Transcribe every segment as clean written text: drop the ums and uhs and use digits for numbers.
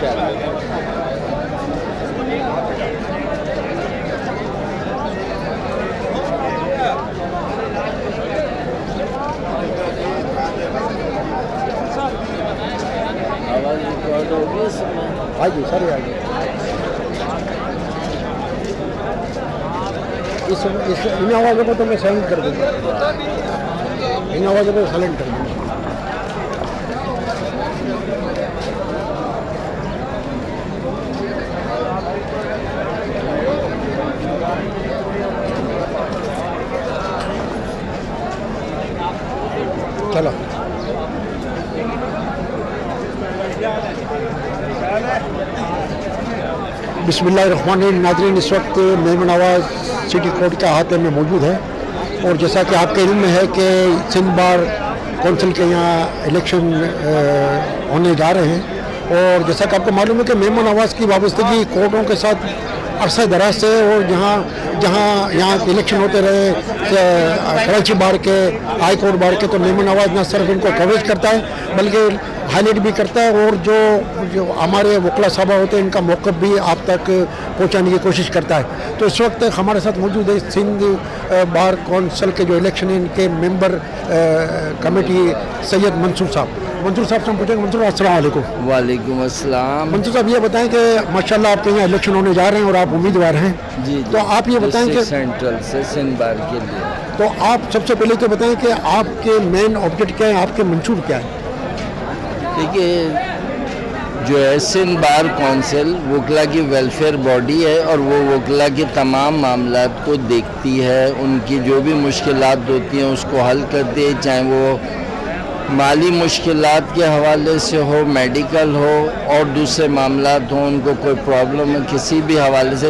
آواز ریکارڈ ہوگی اس میں؟ آگے سارے آگے ان آوازوں کو تو میں سائلنٹ کر دوں گا، ان آوازوں کو سائلنٹ کر دوں گا. چلو بسم اللہ الرحمن الرحیم. ناظرین، اس وقت میمن نواز سٹی کورٹ کے احاطے میں موجود ہے، اور جیسا کہ آپ کے علم میں ہے کہ سندھ بار کونسل کے یہاں الیکشن ہونے جا رہے ہیں، اور جیسا کہ آپ کو معلوم ہے کہ میمن نواز کی وابستگی کورٹوں کے ساتھ عرصہ دراز سے، اور یہاں الیکشن ہوتے رہے کراچی بار کے، ہائی کورٹ بار کے، تو میمن نواز نہ صرف ان کو کوریج کرتا ہے بلکہ ہائی لائٹ بھی کرتا ہے، اور جو ہمارے وکلا صاحبہ ہوتے ہیں ان کا موقف بھی آپ تک پہنچانے کی کوشش کرتا ہے. تو اس وقت ہمارے ساتھ موجود ہے سندھ بار کونسل کے جو الیکشن ہیں ان کے ممبر کمیٹی سید منصور صاحب. منصور صاحب سے ہم پوچھیں گے. منصور السلام علیکم. وعلیکم السلام. منصور صاحب یہ بتائیں کہ ماشاءاللہ آپ کے یہاں الیکشن ہونے جا رہے ہیں اور آپ امیدوار ہیں. جی تو آپ یہ بتائیں کہ سینٹرل سے سندھ بار کے لیے، تو آپ سب سے پہلے تو بتائیں کہ آپ کے مین آبجیکٹ کیا ہے، آپ کے منشور کیا ہے؟ دیکھیے جو ہے سندھ بار کونسل وکلا کی ویلفیئر باڈی ہے، اور وہ وکلا کے تمام معاملات کو دیکھتی ہے، ان کی جو بھی مشکلات ہوتی ہیں اس کو حل کرتی ہے، چاہے وہ مالی مشکلات کے حوالے سے ہو، میڈیکل ہو، اور دوسرے معاملات ہوں، ان کو کوئی پرابلم ہے کسی بھی حوالے سے.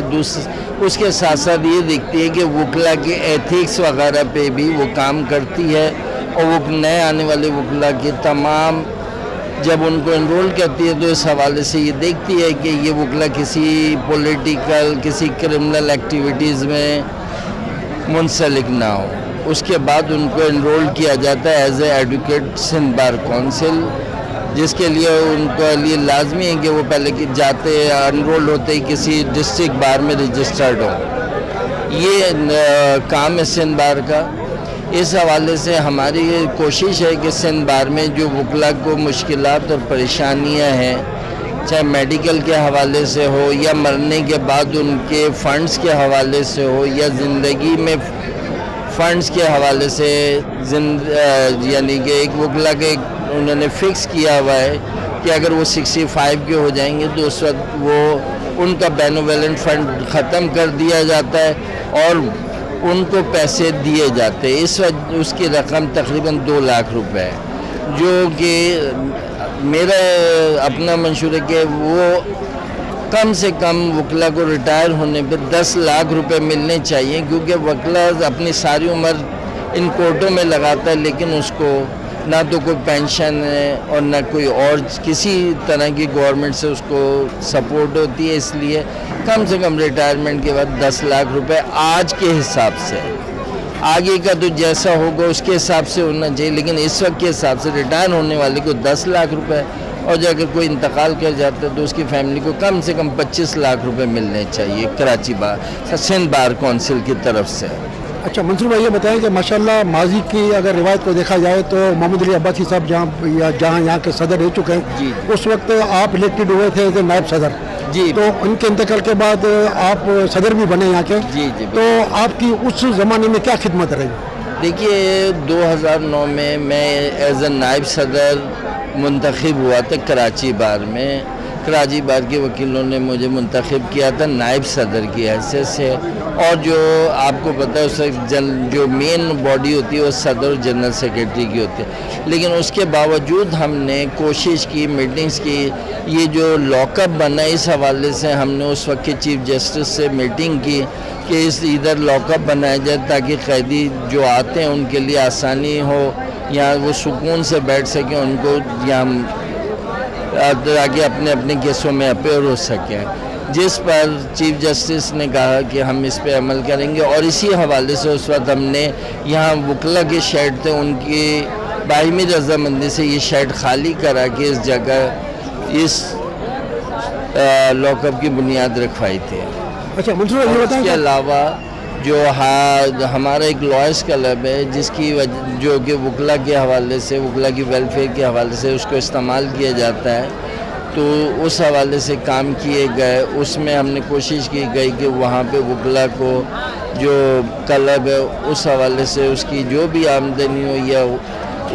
اس کے ساتھ ساتھ یہ دیکھتی ہے کہ وکلا کے ایتھکس وغیرہ پہ بھی وہ کام کرتی ہے، اور وہ نئے آنے والے وکلا کے تمام جب ان کو انرول کرتی ہے تو اس حوالے سے یہ دیکھتی ہے کہ یہ وکلا کسی پولیٹیکل کسی کرمنل ایکٹیویٹیز میں منسلک نہ ہو. اس کے بعد ان کو انرول کیا جاتا ہے as a advocate Sindh bar council, جس کے لیے ان کو لیے لازمی ہے کہ وہ پہلے جاتے انرول ہوتے ہی کسی ڈسٹرکٹ بار میں رجسٹرڈ ہو. یہ کام ہے سندھ بار کا. اس حوالے سے ہماری یہ کوشش ہے کہ سندھ بار میں جو وکلا کو مشکلات اور پریشانیاں ہیں، چاہے میڈیکل کے حوالے سے ہو یا مرنے کے بعد ان کے فنڈز کے حوالے سے ہو یا زندگی میں فنڈز کے حوالے سے، یعنی کہ ایک وکلا کے انہوں نے فکس کیا ہوا ہے کہ اگر وہ 65 کے ہو جائیں گے تو اس وقت وہ ان کا بینوویلنٹ فنڈ ختم کر دیا جاتا ہے اور ان کو پیسے دیے جاتے ہیں. اس وقت اس کی رقم تقریباً 2 لاکھ روپے ہے، جو کہ میرا اپنا منشور ہے کہ وہ کم سے کم وکلا کو ریٹائر ہونے پہ 10 لاکھ روپے ملنے چاہیے، کیونکہ وکلا اپنی ساری عمر ان کورٹوں میں لگاتا ہے لیکن اس کو نہ تو کوئی پینشن ہے اور نہ کوئی اور کسی طرح کی گورنمنٹ سے اس کو سپورٹ ہوتی ہے. اس لیے کم سے کم ریٹائرمنٹ کے بعد 10 لاکھ روپے آج کے حساب سے، آگے کا تو جیسا ہوگا اس کے حساب سے ہونا چاہیے، لیکن اس وقت کے حساب سے ریٹائر ہونے والے کو 10 لاکھ روپے، اور جو اگر کوئی انتقال کر جاتا ہے تو اس کی فیملی کو کم سے کم 25 لاکھ روپے ملنے چاہیے کراچی بار سندھ بار کونسل کی طرف سے. اچھا منصور بھائی یہ بتائیں کہ ماشاءاللہ ماضی کی اگر روایت کو دیکھا جائے تو محمد علی عباسی صاحب جہاں یہاں کے صدر رہ چکے ہیں، جی اس وقت آپ الیکٹڈ ہوئے تھے ایز اے نائب صدر. جی تو ان کے انتقال کے بعد آپ صدر بھی بنے یہاں کے. جی جی تو آپ کی اس زمانے میں کیا خدمت رہی؟ دیکھیے 2009 میں ایز اے نائب صدر منتخب ہوا تھا کراچی بار میں. کراچی بار کے وکیلوں نے مجھے منتخب کیا تھا نائب صدر کی حیثیت سے، اور جو آپ کو پتہ ہے اس وقت جو مین باڈی ہوتی ہے وہ صدر اور جنرل سیکرٹری کی ہوتی ہے، لیکن اس کے باوجود ہم نے کوشش کی، میٹنگز کی. یہ جو لاک اپ بنا اس حوالے سے ہم نے اس وقت کے چیف جسٹس سے میٹنگ کی کہ ادھر لاک اپ بنایا جائے تاکہ قیدی جو آتے ہیں ان کے لیے آسانی ہو، یہاں وہ سکون سے بیٹھ سکیں، ان کو یہاں تاکہ اپنے اپنے کیسوں میں اپیئر ہو سکیں. جس پر چیف جسٹس نے کہا کہ ہم اس پہ عمل کریں گے، اور اسی حوالے سے اس وقت ہم نے یہاں وکلا کے شیڈ تھے ان کی باہمی رضامندی سے یہ شیڈ خالی کرا کہ اس جگہ اس لاک اپ کی بنیاد رکھوائی تھی. اچھا منصور یہ اس بتائیں کے کہ علاوہ جو ہمارا ایک لائرس کلب ہے جس کی جو کہ وکلا کے حوالے سے وکلا کی ویلفیئر کے حوالے سے اس کو استعمال کیا جاتا ہے، تو اس حوالے سے کام کیے گئے. اس میں ہم نے کوشش کی گئی کہ وہاں پہ وکلا کو جو کلب ہے اس حوالے سے اس کی جو بھی آمدنی ہو یا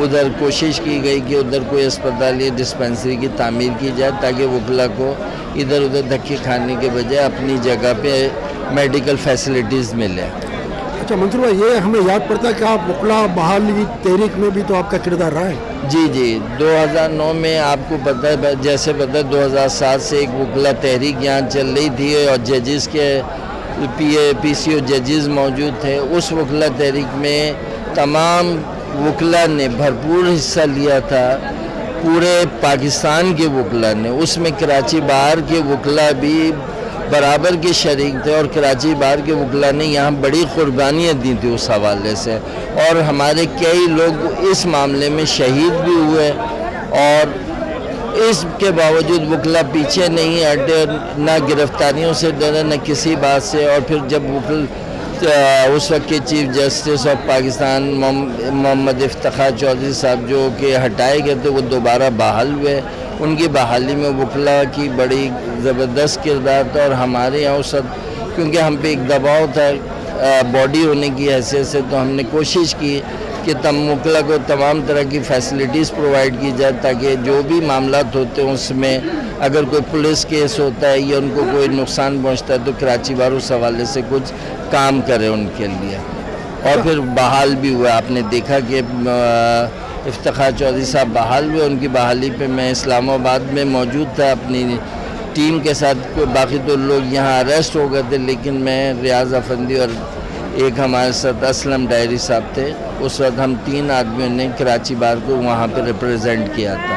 ادھر کوشش کی گئی کہ ادھر کوئی اسپتال یا ڈسپنسری کی تعمیر کی جائے تاکہ وکلا کو ادھر ادھر دھکے کھانے کے بجائے اپنی جگہ پہ میڈیکل فیسلٹیز ملے. اچھا منصور بھائی یہ ہمیں یاد پڑتا ہے کہ آپ وکلا بحالی تحریک میں بھی تو آپ کا کردار رہا ہے. جی 2009 میں آپ کو پتہ ہے جیسے پتہ ہے 2007 سے ایک وکلا تحریک یہاں چل رہی تھی اور ججز کے پی سی او ججز موجود تھے. اس وکلا تحریک میں تمام وکلا نے بھرپور حصہ لیا تھا، پورے پاکستان کے وکلا نے. اس میں کراچی باہر کے وکلا بھی برابر کے شریک تھے اور کراچی باہر کے وکلا نے یہاں بڑی قربانیاں دی تھی اس حوالے سے، اور ہمارے کئی لوگ اس معاملے میں شہید بھی ہوئے. اور اس کے باوجود وکلا پیچھے نہیں ہٹے، نہ گرفتاریوں سے ڈرے نہ کسی بات سے. اور پھر جب اس وقت کے چیف جسٹس آف پاکستان محمد افتخار چودھری صاحب جو کہ ہٹائے گئے تھے وہ دوبارہ بحال ہوئے. ان کی بحالی میں وکلا کی بڑی زبردست کردار تھا. اور ہمارے یہاں اس وقت کیونکہ ہم پہ ایک دباؤ تھا باڈی ہونے کی حیثیت سے، تو ہم نے کوشش کی کہ وکلا کو تمام طرح کی فیسلٹیز پرووائڈ کی جائے تاکہ جو بھی معاملات ہوتے ہیں اس میں اگر کوئی پولیس کیس ہوتا ہے یا ان کو کوئی نقصان پہنچتا ہے تو کراچی بار اس حوالے سے کچھ کام کرے ان کے لیے. اور پھر بحال بھی ہوا. آپ نے دیکھا کہ افتخار چودھری صاحب بحال ہوئے. ان کی بحالی پہ میں اسلام آباد میں موجود تھا اپنی ٹیم کے ساتھ. باقی تو لوگ یہاں اریسٹ ہو گئے تھے لیکن میں ریاض افندی اور ایک ہمارے ساتھ اسلم ڈائری صاحب تھے. اس وقت ہم 3 آدمیوں نے کراچی بار کو وہاں پہ ریپریزنٹ کیا تھا.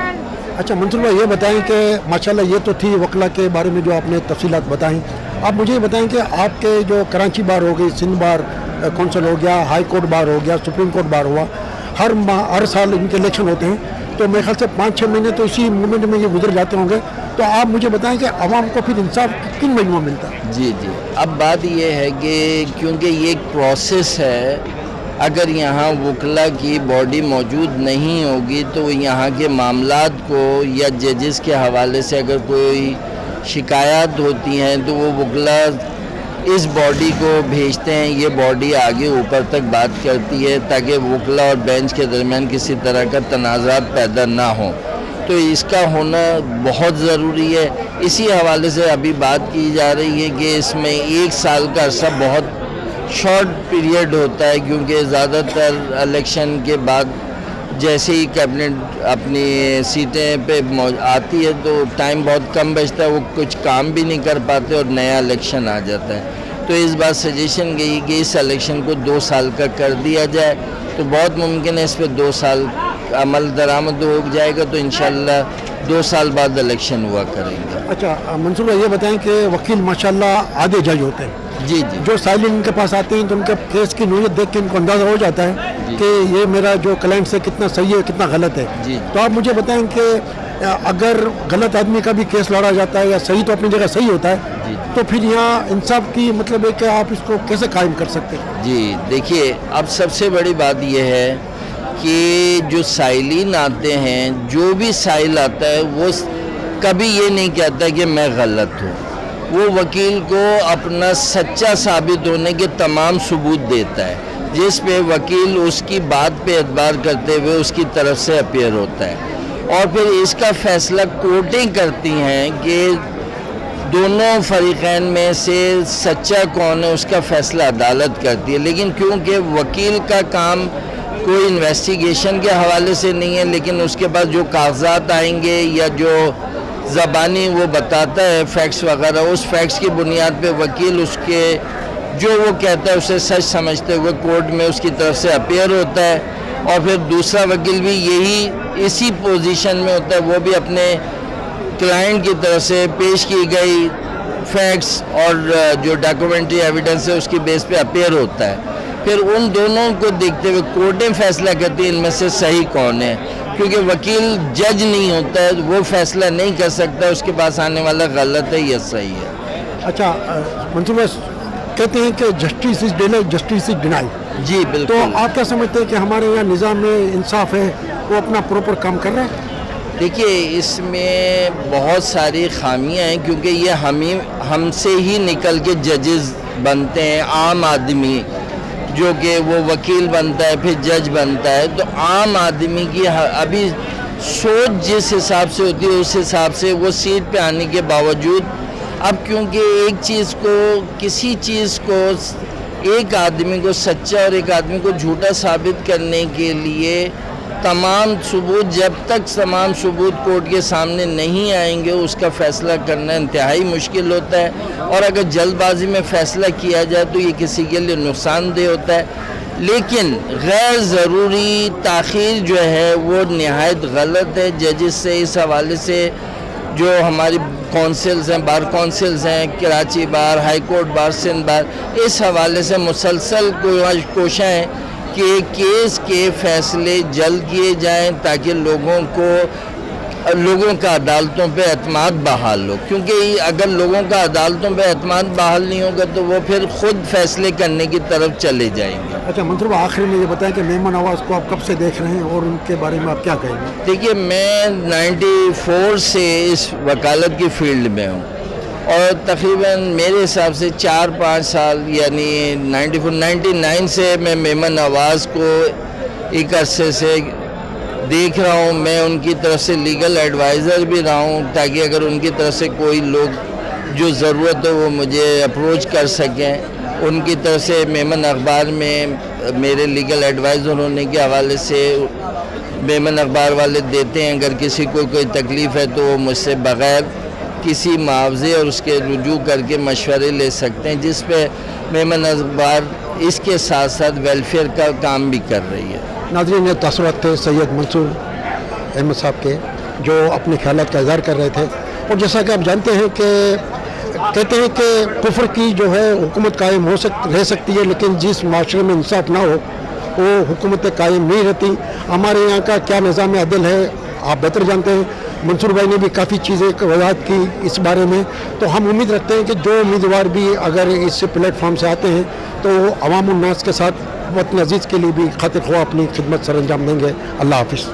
اچھا منصور بھائی یہ بتائیں کہ ماشاءاللہ یہ تو تھی وکلا کے بارے میں جو آپ نے تفصیلات بتائیں. آپ مجھے یہ بتائیں کہ آپ کے جو کراچی بار ہو گئی، سندھ بار کونسل ہو گیا، ہائی کورٹ بار ہو گیا، سپریم کورٹ بار ہوا، ہر سال ان کے الیکشن ہوتے ہیں، تو میرے خیال سے 5-6 مہینے تو اسی موومنٹ میں یہ گزر جاتے ہوں گے. تو آپ مجھے بتائیں کہ عوام کو پھر انصاف کن مہینوں میں ملتا ہے؟ جی اب بات یہ ہے کہ کیونکہ یہ ایک پروسیس ہے، اگر یہاں وکلا کی باڈی موجود نہیں ہوگی تو یہاں کے معاملات کو یا ججز کے حوالے سے اگر کوئی شکایات ہوتی ہیں تو وہ وکلا اس باڈی کو بھیجتے ہیں. یہ باڈی آگے اوپر تک بات کرتی ہے تاکہ وکلا اور بینچ کے درمیان کسی طرح کا تنازعات پیدا نہ ہوں. تو اس کا ہونا بہت ضروری ہے. اسی حوالے سے ابھی بات کی جا رہی ہے کہ اس میں 1 سال کا عرصہ بہت شارٹ پیریڈ ہوتا ہے کیونکہ زیادہ تر الیکشن کے بعد جیسے ہی کیبنٹ اپنی سیٹیں پہ آتی ہے تو ٹائم بہت کم بچتا ہے، وہ کچھ کام بھی نہیں کر پاتے اور نیا الیکشن آ جاتا ہے. تو اس بات سجیشن گئی کہ اس الیکشن کو 2 سال کا کر دیا جائے تو بہت ممکن ہے اس پہ 2 سال عمل درآمد ہو جائے گا تو انشاءاللہ 2 سال بعد الیکشن ہوا کریں گے. اچھا منصور بھائی یہ بتائیں کہ وکیل ماشاءاللہ آدھے جج ہوتے ہیں. جی جو سائلین ان کے پاس آتے ہیں تو ان کے کیس کی نوعیت دیکھ کے ان کو اندازہ ہو جاتا ہے کہ یہ میرا جو کلائنٹ سے کتنا صحیح ہے کتنا غلط ہے. تو آپ مجھے بتائیں کہ اگر غلط آدمی کا بھی کیس لڑا جاتا ہے یا صحیح تو اپنی جگہ صحیح ہوتا ہے تو پھر یہاں انصاف کی مطلب ہے کہ آپ اس کو کیسے قائم کر سکتے ہیں؟ جی دیکھیے اب سب سے بڑی بات یہ ہے کہ جو سائلین آتے ہیں، جو بھی سائل آتا ہے وہ کبھی یہ نہیں کہتا کہ میں غلط ہوں. وہ وکیل کو اپنا سچا ثابت ہونے کے تمام ثبوت دیتا ہے جس پہ وکیل اس کی بات پہ اعتبار کرتے ہوئے اس کی طرف سے اپیئر ہوتا ہے. اور پھر اس کا فیصلہ کورٹیں کرتی ہیں کہ دونوں فریقین میں سے سچا کون ہے، اس کا فیصلہ عدالت کرتی ہے. لیکن کیونکہ وکیل کا کام کوئی انویسٹیگیشن کے حوالے سے نہیں ہے لیکن اس کے پاس جو کاغذات آئیں گے یا جو زبانی وہ بتاتا ہے فیکٹس وغیرہ، اس فیکٹس کی بنیاد پہ وکیل اس کے جو وہ کہتا ہے اسے سچ سمجھتے ہوئے کورٹ میں اس کی طرف سے اپیئر ہوتا ہے. اور پھر دوسرا وکیل بھی اسی پوزیشن میں ہوتا ہے، وہ بھی اپنے کلائنٹ کی طرف سے پیش کی گئی فیکٹس اور جو ڈاکومنٹری ایویڈنس ہے اس کی بیس پہ اپیئر ہوتا ہے. پھر ان دونوں کو دیکھتے ہوئے کورٹیں فیصلہ کرتی ہیں ان میں سے صحیح کون ہے. کیونکہ وکیل جج نہیں ہوتا ہے، وہ فیصلہ نہیں کر سکتا اس کے پاس آنے والا غلط ہے یا صحیح ہے۔ اچھا منصور بھائی کہتے ہیں کہ justice is delay justice is denied, جی تو بالکل۔ آپ کیا سمجھتے ہیں کہ ہمارے یہاں نظام میں انصاف ہے، وہ اپنا پراپر کام کر رہے ہیں؟ دیکھیے اس میں بہت ساری خامیاں ہیں، کیونکہ یہ ہم سے ہی نکل کے ججز بنتے ہیں، عام آدمی جو کہ وہ وکیل بنتا ہے پھر جج بنتا ہے، تو عام آدمی کی ابھی سوچ جس حساب سے ہوتی ہے اس حساب سے وہ سیٹ پہ آنے کے باوجود اب کیونکہ ایک چیز کو کسی چیز کو ایک آدمی کو سچا اور ایک آدمی کو جھوٹا ثابت کرنے کے لیے تمام ثبوت، جب تک تمام ثبوت کورٹ کے سامنے نہیں آئیں گے اس کا فیصلہ کرنا انتہائی مشکل ہوتا ہے، اور اگر جلد بازی میں فیصلہ کیا جائے تو یہ کسی کے لیے نقصان دہ ہوتا ہے۔ لیکن غیر ضروری تاخیر جو ہے وہ نہایت غلط ہے۔ ججز سے اس حوالے سے جو ہماری کونسلز ہیں، بار کونسلز ہیں، کراچی بار، ہائی کورٹ بار، سندھ بار، اس حوالے سے مسلسل کوشاں ہیں کہ کیس کے فیصلے جلد کیے جائیں تاکہ لوگوں کا عدالتوں پہ اعتماد بحال ہو، کیونکہ اگر لوگوں کا عدالتوں پہ اعتماد بحال نہیں ہوگا تو وہ پھر خود فیصلے کرنے کی طرف چلے جائیں گے۔ اچھا منصور بھائی آخر میں یہ بتائیں کہ میمن نواز کو آپ کب سے دیکھ رہے ہیں اور ان کے بارے میں آپ کیا کہیں گے؟ دیکھیے میں 94 سے اس وکالت کی فیلڈ میں ہوں، اور تقریباً میرے حساب سے 4-5 سال یعنی 99 سے میں میمن نواز کو ایک عرصے سے دیکھ رہا ہوں۔ میں ان کی طرف سے لیگل ایڈوائزر بھی رہا ہوں تاکہ اگر ان کی طرف سے کوئی لوگ جو ضرورت ہو وہ مجھے اپروچ کر سکیں۔ ان کی طرف سے میمن اخبار میں میرے لیگل ایڈوائزر ہونے کے حوالے سے میمن اخبار والے دیتے ہیں، اگر کسی کو کوئی تکلیف ہے تو وہ مجھ سے بغیر کسی معاوضے اور اس کے رجوع کر کے مشورے لے سکتے ہیں، جس پہ میمن اخبار اس کے ساتھ ساتھ ویلفیئر کا کام بھی کر رہی ہے۔ ناظرین یہ تاثرات تھے سید منصور احمد صاحب کے، جو اپنے خیالات کا اظہار کر رہے تھے، اور جیسا کہ آپ جانتے ہیں کہ کہتے ہیں کہ کفر کی جو ہے حکومت قائم رہ سکتی ہے، لیکن جس معاشرے میں انصاف نہ ہو وہ حکومتیں قائم نہیں رہتی۔ ہمارے یہاں کا کیا نظام عدل ہے آپ بہتر جانتے ہیں، منصور بھائی نے بھی کافی چیزیں وضاحت کی اس بارے میں، تو ہم امید رکھتے ہیں کہ جو امیدوار بھی اگر اس پلیٹ فارم سے آتے ہیں تو عوام الناس کے ساتھ وطن عزیز کے لیے بھی خاطر خواہ اپنی خدمت سر انجام دیں گے۔ اللہ حافظ۔